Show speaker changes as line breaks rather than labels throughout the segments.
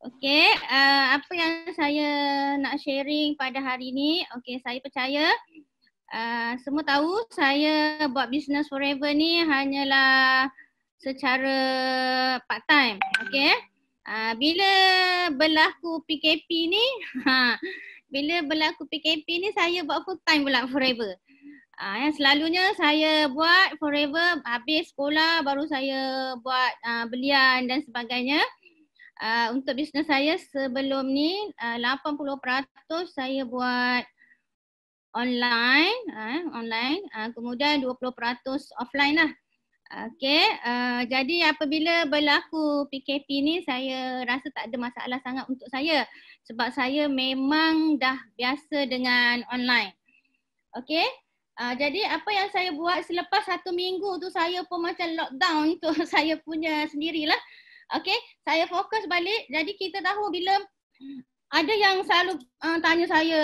Okey, apa yang saya nak sharing pada hari ini, okey, saya percaya semua tahu saya buat business forever ni hanyalah secara part time, okey. Bila berlaku PKP ni, bila berlaku PKP ni saya buat full time pula forever. Yang selalunya saya buat forever, habis sekolah baru saya buat belian dan sebagainya. Untuk bisnes saya sebelum ni 80% saya buat online, kemudian 20% offline lah. Okey, jadi apabila berlaku PKP ni saya rasa tak ada masalah sangat untuk saya sebab saya memang dah biasa dengan online. Okey, jadi apa yang saya buat selepas 1 minggu tu saya pun macam lockdown untuk saya punya sendirilah. Okey, saya fokus balik. Jadi kita tahu bila ada yang selalu tanya saya,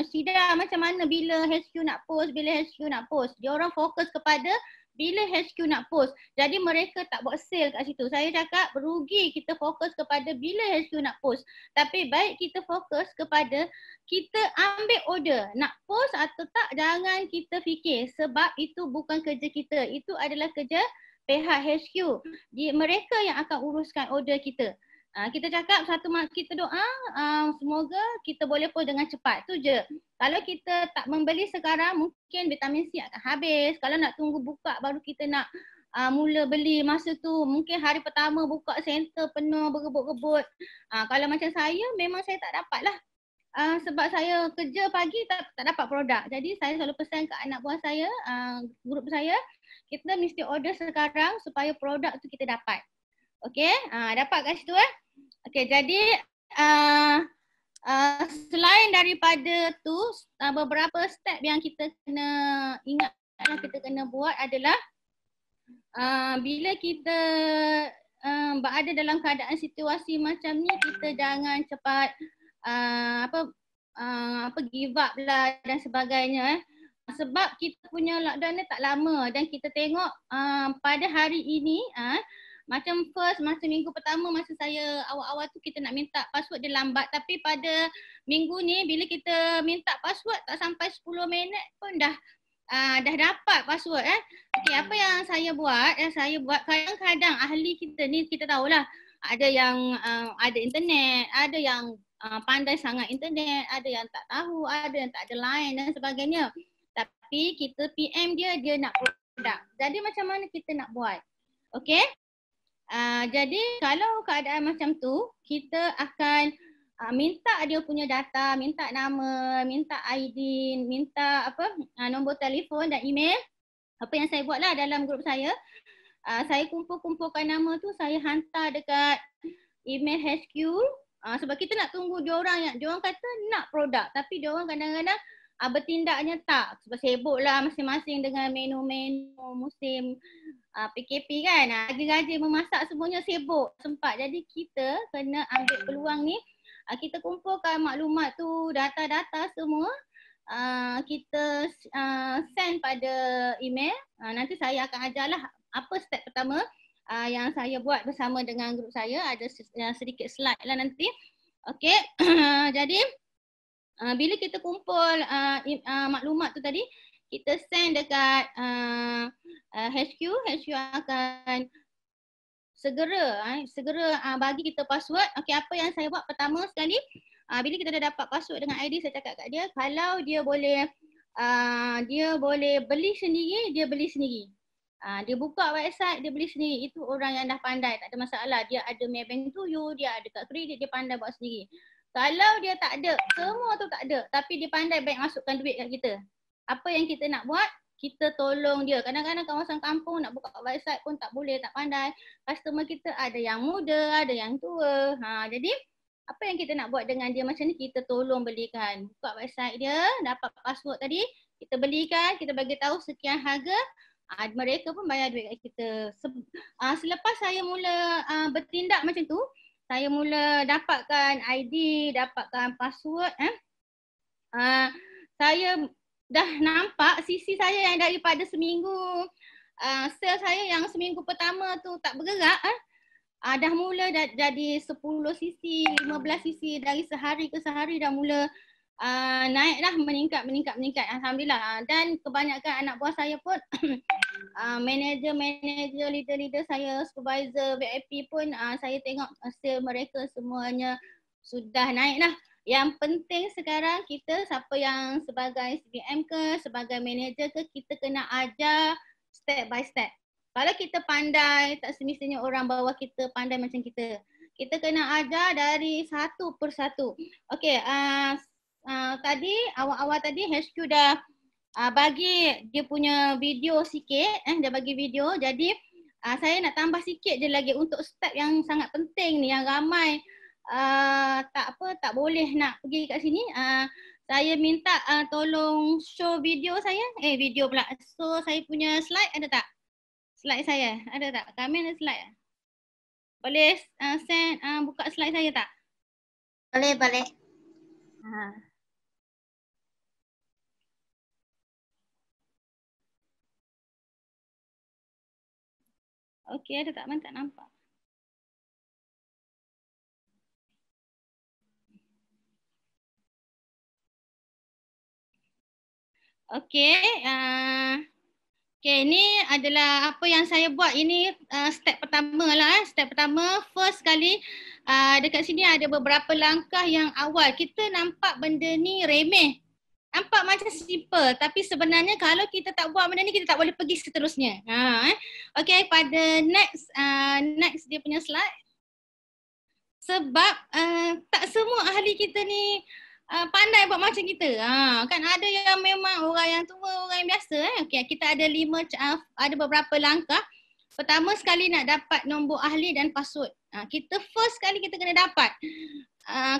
Syida macam mana bila HQ nak post, bila HQ nak post. Dia orang fokus kepada bila HQ nak post. Jadi mereka tak buat sale kat situ. Saya cakap berugi kita fokus kepada bila HQ nak post. Tapi baik kita fokus kepada kita ambil order. Nak post atau tak, jangan kita fikir. Sebab itu bukan kerja kita. Itu adalah kerja pihak HQ. Mereka yang akan uruskan order kita. Kita cakap kita doa semoga kita boleh post dengan cepat. Tu je. Kalau kita tak membeli sekarang mungkin vitamin C akan habis. Kalau nak tunggu buka baru kita nak mula beli masa tu mungkin hari pertama buka center penuh berebut-rebut. Kalau macam saya memang saya tak dapat lah. Sebab saya kerja pagi tak dapat produk. Jadi saya selalu pesan ke anak buah saya, grup saya, kita mesti order sekarang supaya produk tu kita dapat. Okey, dapat kat situ Okey, jadi selain daripada tu beberapa step yang kita kena ingat yang kita kena buat adalah bila kita berada dalam keadaan situasi macam ni, kita jangan cepat give up lah dan sebagainya. Sebab kita punya lockdown ni tak lama dan kita tengok pada hari ini macam masa minggu pertama masa saya awal-awal tu kita nak minta password dia lambat, tapi pada minggu ni bila kita minta password tak sampai 10 minit pun dah dapat password Okey, apa yang saya buat? Saya buat kadang-kadang ahli kita ni kita tahulah ada yang ada internet, ada yang pandai sangat internet, ada yang tak tahu, ada yang tak ada line dan sebagainya. Tapi kita PM dia nak produk. Jadi macam mana kita nak buat? Okey? Jadi kalau keadaan macam tu, kita akan minta dia punya data, minta nama, minta ID, minta nombor telefon dan email. Apa yang saya buatlah dalam grup saya, saya kumpul-kumpulkan nama tu, saya hantar dekat email HQ. Sebab kita nak tunggu diorang kata nak produk, tapi diorang kadang-kadang bertindaknya tak. Sebab sibuklah masing-masing dengan menu-menu musim PKP kan. Gaji-gaji memasak semuanya sibuk, sempat. Jadi kita kena ambil peluang ni. Kita kumpulkan maklumat tu, data-data semua. Kita send pada email. Nanti saya akan ajarlah apa step pertama yang saya buat bersama dengan grup saya. Ada sedikit slide lah nanti. Okey. Jadi bila kita kumpul maklumat tu tadi, kita send dekat HQ akan segera bagi kita password. Okey, apa yang saya buat pertama sekali, bila kita dah dapat password dengan ID, saya cakap kat dia kalau dia boleh beli sendiri, dia beli sendiri. Dia buka website, dia beli sendiri. Itu orang yang dah pandai, tak ada masalah. Dia ada Maybank to you, dia ada kad kredit, dia pandai buat sendiri. Kalau dia tak ada, semua tu tak ada, tapi dia pandai bank masukkan duit kat kita. Apa yang kita nak buat? Kita tolong dia. Kadang-kadang kawasan kampung nak buka website pun tak boleh, tak pandai. Customer kita ada yang muda, ada yang tua. Jadi apa yang kita nak buat dengan dia macam ni, kita tolong belikan. Buka website dia, dapat password tadi, kita belikan, kita bagi tahu sekian harga. Mereka pun bayar duit kat kita. Selepas saya mula bertindak macam tu, saya mula dapatkan ID, dapatkan password. Saya dah nampak sisi saya yang daripada seminggu, sel saya yang seminggu pertama tu tak bergerak. dah mula jadi 10 cc, 15 cc dari sehari ke sehari dah mula naik dah, meningkat. Alhamdulillah. Dan kebanyakan anak buah saya pun manager, leader saya, supervisor, VIP pun saya tengok hasil mereka semuanya sudah naik dah. Yang penting sekarang kita siapa yang sebagai CDM ke, sebagai manager ke, kita kena ajar step by step. Kalau kita pandai, tak semestinya orang bawah kita pandai macam kita. Kita kena ajar dari satu persatu. Okey, tadi awal-awal tadi HQ dah bagi dia punya video sikit. Dia bagi video. Jadi saya nak tambah sikit je lagi untuk step yang sangat penting ni, yang ramai tak boleh nak pergi kat sini. Saya minta tolong show video saya. Video pula. So saya punya slide ada tak? Slide saya ada tak? Kami ada slide? Boleh send buka slide saya tak?
Boleh.
Okey, ada tak? Mana tak nampak? Okey, okay, ini adalah apa yang saya buat. Ini step pertama lah. Step pertama, first kali dekat sini ada beberapa langkah yang awal. Kita nampak benda ni remeh. Nampak macam simple, tapi sebenarnya kalau kita tak buat benda ni, kita tak boleh pergi seterusnya. Okay, pada next dia punya slide. Sebab tak semua ahli kita ni pandai buat macam kita. Kan ada yang memang orang yang tua, orang yang biasa. Okay, kita ada ada beberapa langkah. Pertama sekali nak dapat nombor ahli dan password. Kita first sekali kita kena dapat.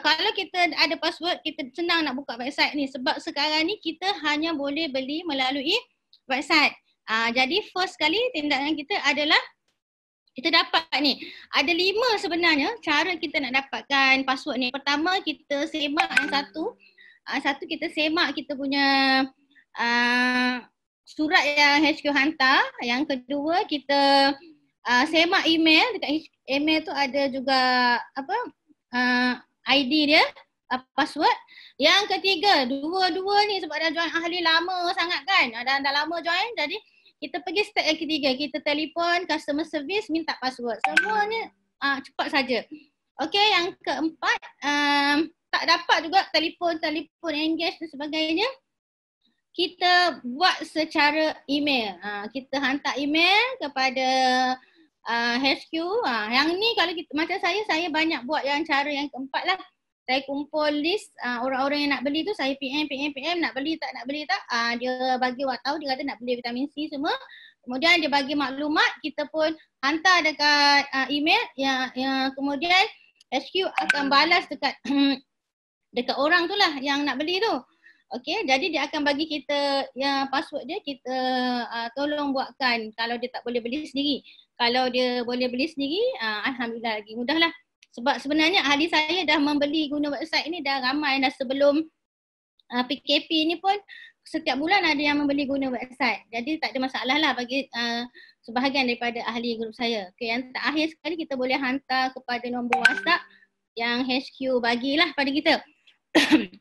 Kalau kita ada password, kita senang nak buka website ni. Sebab sekarang ni kita hanya boleh beli melalui website. Jadi first sekali tindakan kita adalah kita dapat ni. Ada 5 sebenarnya cara kita nak dapatkan password ni. Pertama, kita semak yang satu. Satu, kita semak kita punya surat yang HQ hantar. Yang kedua, kita semak email. Dekat email tu ada juga ID dia, password. Yang ketiga, dua-dua ni sebab dah join ahli lama sangat kan. Dah lama join, jadi kita pergi step yang ketiga, kita telefon customer service minta password. Semuanya cepat saja. Okey, yang keempat, tak dapat juga telefon engage dan sebagainya. Kita buat secara email. Kita hantar email kepada HQ. Yang ni kalau kita, macam saya banyak buat yang cara yang keempat lah. Saya kumpul list orang-orang yang nak beli tu, saya PM, nak beli tak. Dia bagi tahu, dia kata nak beli vitamin C semua. Kemudian dia bagi maklumat, kita pun hantar dekat email yang kemudian HQ akan balas dekat dekat orang tu lah yang nak beli tu. Okey, jadi dia akan bagi kita yang password dia, kita tolong buatkan kalau dia tak boleh beli sendiri. Kalau dia boleh beli sendiri, alhamdulillah lagi mudah lah. Sebab sebenarnya ahli saya dah membeli guna website ni dah ramai dah sebelum PKP ni pun setiap bulan ada yang membeli guna website. Jadi tak ada masalah lah bagi sebahagian daripada ahli grup saya. Okay, yang terakhir sekali kita boleh hantar kepada nombor WhatsApp yang HQ bagilah pada kita.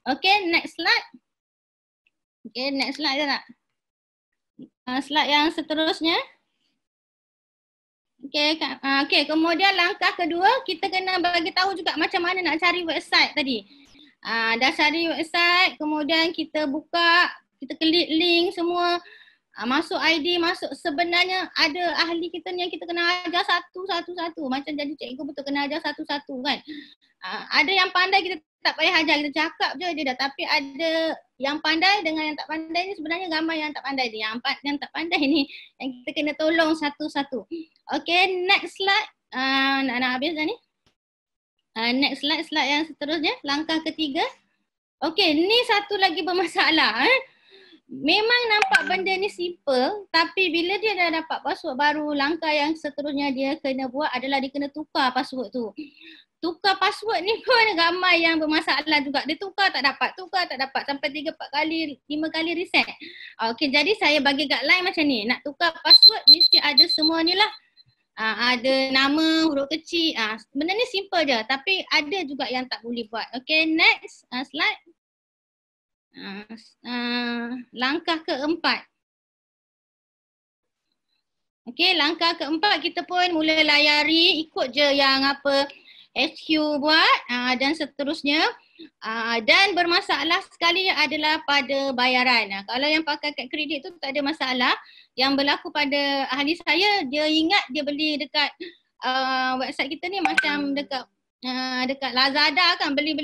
Okay, next slide. Okay, next slide je tak? Slide yang seterusnya. Okay, kemudian langkah kedua, kita kena bagi tahu juga macam mana nak cari website tadi. Dah cari website, kemudian kita buka, kita klik link semua, masuk ID, masuk. Sebenarnya ada ahli kita ni yang kita kena ajar satu-satu. Macam jadi cikgu betul kena ajar satu-satu kan. Ada yang pandai kita tak payah ajar, kita cakap je dia dah. Tapi ada yang pandai dengan yang tak pandai ni, sebenarnya ramai yang tak pandai ni. Yang tak pandai ni yang kita kena tolong satu-satu. Okay, next slide. Nak habis dah ni. Next slide yang seterusnya, langkah ketiga. Okay, ni satu lagi bermasalah. Memang nampak benda ni simple, tapi bila dia dah dapat password baru, langkah yang seterusnya dia kena buat adalah dia kena tukar password tu. Tukar password ni pun ramai yang bermasalah juga. Dia tukar tak dapat sampai 3, 4 kali, 5 kali reset. Okay, jadi saya bagi guideline macam ni. Nak tukar password mesti ada semua ni lah. Ada nama, huruf kecil. Benda ni simple je. Tapi ada juga yang tak boleh buat. Okay, next slide. Langkah keempat. Okay, langkah keempat kita pun mula layari, ikut je yang apa HQ buat dan seterusnya. Dan bermasalah sekali adalah pada bayaran. Kalau yang pakai kad kredit tu tak ada masalah. Yang berlaku pada ahli saya, dia ingat dia beli dekat website kita ni macam dekat Lazada kan, beli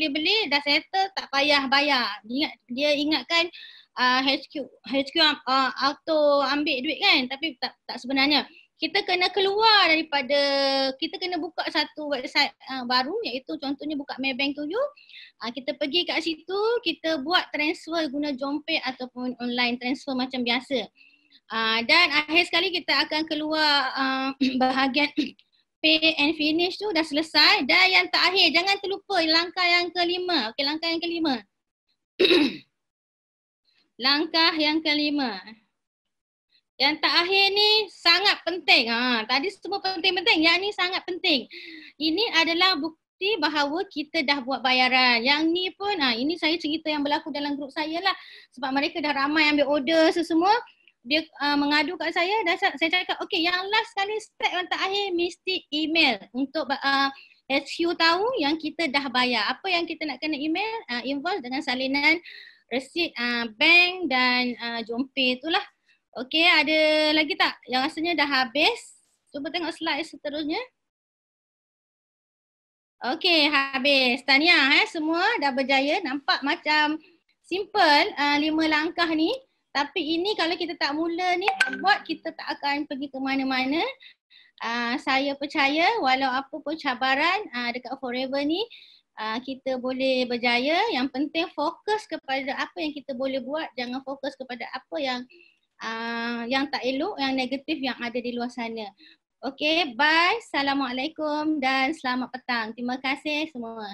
dah settle, tak payah bayar. Dia ingatkan HQ auto ambil duit kan, tapi tak sebenarnya. Kita kena keluar daripada, kita kena buka satu website baru, iaitu contohnya buka Maybank to You. Kita pergi kat situ, kita buat transfer guna JomPay ataupun online transfer macam biasa. Dan akhir sekali kita akan keluar bahagian pay and finish tu dah selesai. Dan yang terakhir, jangan terlupa langkah yang kelima. Okey, langkah yang kelima. Langkah yang kelima. Yang terakhir ni sangat penting. Tadi semua penting-penting. Yang ni sangat penting. Ini adalah bukti bahawa kita dah buat bayaran. Yang ni pun, ini saya cerita yang berlaku dalam grup saya lah. Sebab mereka dah ramai ambil order sesemua. Dia mengadu kat saya dan saya cakap, okay, yang last kali step yang terakhir mesti email untuk HQ tahu yang kita dah bayar. Apa yang kita nak kena email? Invoice dengan salinan resit bank dan JomPay itulah. Okey, ada lagi tak? Yang rasanya dah habis. Cuba tengok slide seterusnya. Okey, habis. Tahniah semua dah berjaya. Nampak macam simple 5 langkah ni. Tapi ini kalau kita tak mula ni buat, kita tak akan pergi ke mana-mana. Saya percaya walau apa pun cabaran dekat Forever ni, kita boleh berjaya. Yang penting fokus kepada apa yang kita boleh buat. Jangan fokus kepada apa yang tak elok, yang negatif yang ada di luar sana. Okay, bye. Assalamualaikum dan selamat petang. Terima kasih semua.